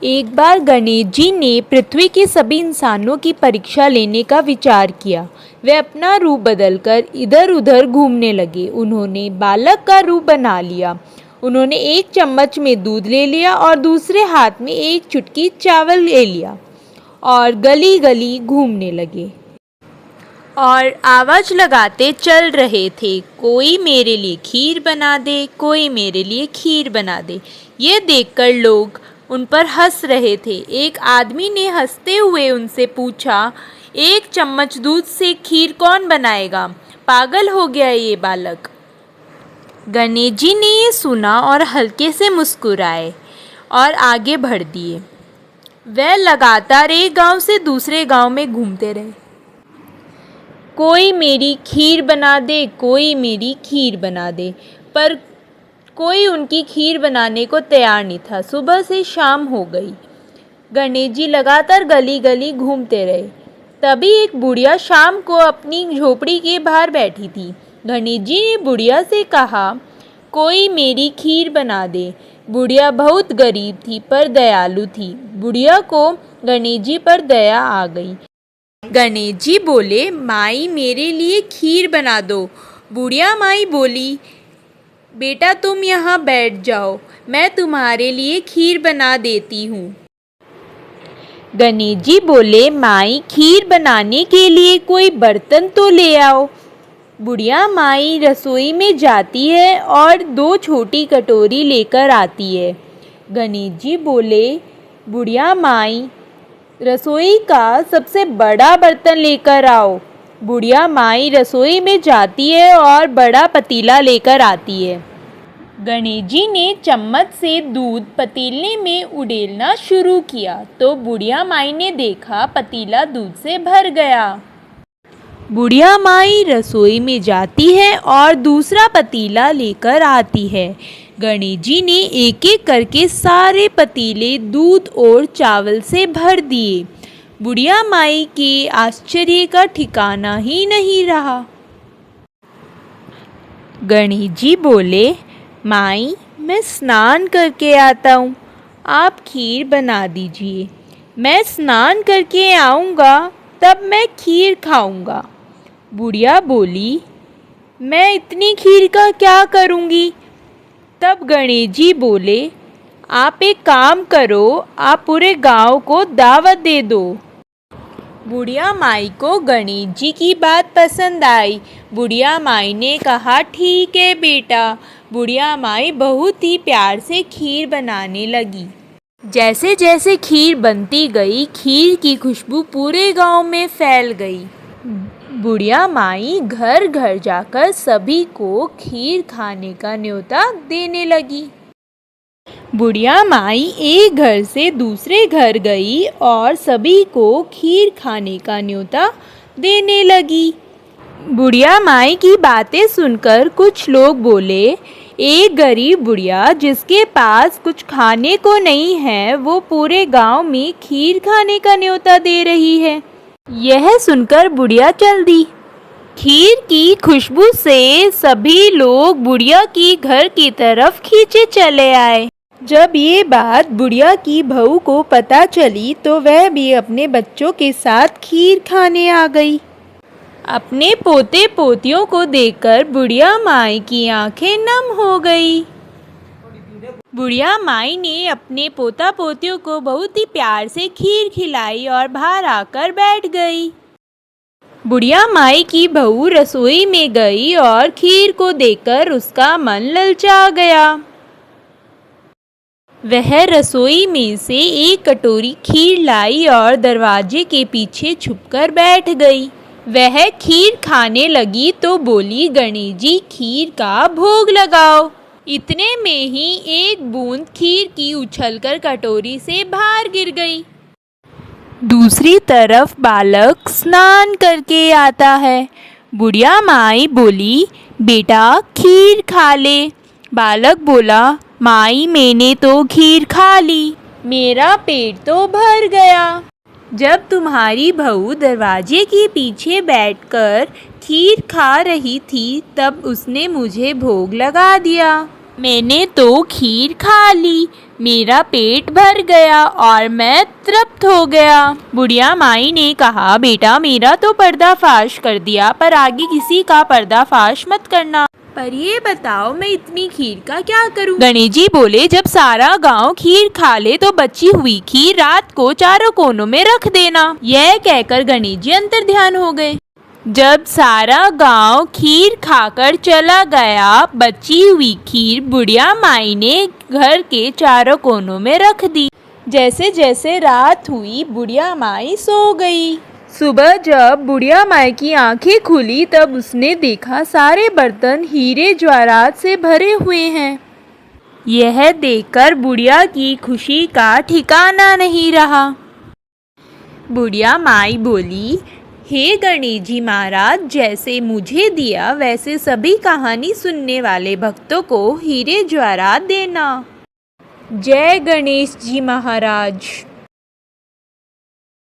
एक बार गणेश जी ने पृथ्वी के सभी इंसानों की परीक्षा लेने का विचार किया। वे अपना रूप बदलकर इधर उधर घूमने लगे। उन्होंने बालक का रूप बना लिया। उन्होंने एक चम्मच में दूध ले लिया और दूसरे हाथ में एक चुटकी चावल ले लिया और गली गली घूमने लगे और आवाज़ लगाते चल रहे थे, कोई मेरे लिए खीर बना दे, कोई मेरे लिए खीर बना दे। ये देखकर लोग उन पर हंस रहे थे। एक आदमी ने हंसते हुए उनसे पूछा, एक चम्मच दूध से खीर कौन बनाएगा? पागल हो गया ये बालक। गणेश जी ने ये सुना और हल्के से मुस्कुराए और आगे बढ़ दिए। वह लगातार एक गांव से दूसरे गांव में घूमते रहे। कोई मेरी खीर बना दे, कोई मेरी खीर बना दे, पर कोई उनकी खीर बनाने को तैयार नहीं था। सुबह से शाम हो गई। गणेश जी लगातार गली गली घूमते रहे। तभी एक बुढ़िया शाम को अपनी झोपड़ी के बाहर बैठी थी। गणेश जी ने बुढ़िया से कहा, कोई मेरी खीर बना दे। बुढ़िया बहुत गरीब थी पर दयालु थी। बुढ़िया को गणेश जी पर दया आ गई। गणेश जी बोले, माई मेरे लिए खीर बना दो। बुढ़िया माई बोली, बेटा तुम यहाँ बैठ जाओ, मैं तुम्हारे लिए खीर बना देती हूँ। गणेश जी बोले, माई खीर बनाने के लिए कोई बर्तन तो ले आओ। बुढ़िया माई रसोई में जाती है और 2 छोटी कटोरी लेकर आती है। गणेश जी बोले, बुढ़िया माई रसोई का सबसे बड़ा बर्तन लेकर आओ। बुढ़िया माई रसोई में जाती है और बड़ा पतीला लेकर आती है। गणेश जी ने चम्मच से दूध पतीले में उड़ेलना शुरू किया तो बुढ़िया माई ने देखा पतीला दूध से भर गया। बुढ़िया माई रसोई में जाती है और दूसरा पतीला लेकर आती है। गणेश जी ने एक एक करके सारे पतीले दूध और चावल से भर दिए। बुढ़िया माई के आश्चर्य का ठिकाना ही नहीं रहा। गणेश जी बोले, माई मैं स्नान करके आता हूँ, आप खीर बना दीजिए। मैं स्नान करके आऊँगा तब मैं खीर खाऊँगा। बुढ़िया बोली, मैं इतनी खीर का क्या करूँगी? तब गणेश जी बोले, आप एक काम करो, आप पूरे गांव को दावत दे दो। बुढ़िया माई को गणेश जी की बात पसंद आई। बुढ़िया माई ने कहा, ठीक है बेटा। बुढ़िया माई बहुत ही प्यार से खीर बनाने लगी। जैसे जैसे खीर बनती गई, खीर की खुशबू पूरे गांव में फैल गई। बुढ़िया माई घर घर जाकर सभी को खीर खाने का न्योता देने लगी। बुढ़िया माई एक घर से दूसरे घर गई और सभी को खीर खाने का न्योता देने लगी। बुढ़िया माई की बातें सुनकर कुछ लोग बोले, एक गरीब बुढ़िया जिसके पास कुछ खाने को नहीं है, वो पूरे गांव में खीर खाने का न्योता दे रही है। यह सुनकर बुढ़िया चल दी। खीर की खुशबू से सभी लोग बुढ़िया की घर की तरफ खींचे चले आए। जब ये बात बुढ़िया की बहू को पता चली तो वह भी अपने बच्चों के साथ खीर खाने आ गई। अपने पोते पोतियों को देखकर बुढ़िया माई की आंखें नम हो गई। बुढ़िया माई ने अपने पोता पोतियों को बहुत ही प्यार से खीर खिलाई और बाहर आकर बैठ गई। बुढ़िया माई की बहू रसोई में गई और खीर को देखकर उसका मन ललचा गया। वह रसोई में से एक कटोरी खीर लाई और दरवाजे के पीछे छुपकर बैठ गई। वह खीर खाने लगी तो बोली, गणेश जी खीर का भोग लगाओ। इतने में ही एक बूंद खीर की उछलकर कटोरी से बाहर गिर गई। दूसरी तरफ बालक स्नान करके आता है। बुढ़िया माई बोली, बेटा खीर खा ले। बालक बोला, माई मैंने तो खीर खा ली, मेरा पेट तो भर गया। जब तुम्हारी बहू दरवाजे के पीछे बैठकर खीर खा रही थी तब उसने मुझे भोग लगा दिया। मैंने तो खीर खा ली, मेरा पेट भर गया और मैं तृप्त हो गया। बुढ़िया माई ने कहा, बेटा मेरा तो पर्दाफाश कर दिया, पर आगे किसी का पर्दाफाश मत करना। पर ये बताओ मैं इतनी खीर का क्या करूं? गणेश जी बोले, जब सारा गांव खीर खा ले तो बची हुई खीर रात को चारों कोनों में रख देना। यह कहकर गणेश जी अंतर ध्यान हो गए। जब सारा गांव खीर खाकर चला गया, बची हुई खीर बुढ़िया माई ने घर के चारों कोनों में रख दी। जैसे जैसे रात हुई बुढ़िया माई सो गई। सुबह जब बुढ़िया माई की आंखें खुली तब उसने देखा सारे बर्तन हीरे जवाहरात से भरे हुए हैं। यह देखकर बुढ़िया की खुशी का ठिकाना नहीं रहा। बुढ़िया माई बोली, हे गणेश जी महाराज, जैसे मुझे दिया वैसे सभी कहानी सुनने वाले भक्तों को हीरे जवाहरात देना। जय गणेश जी महाराज।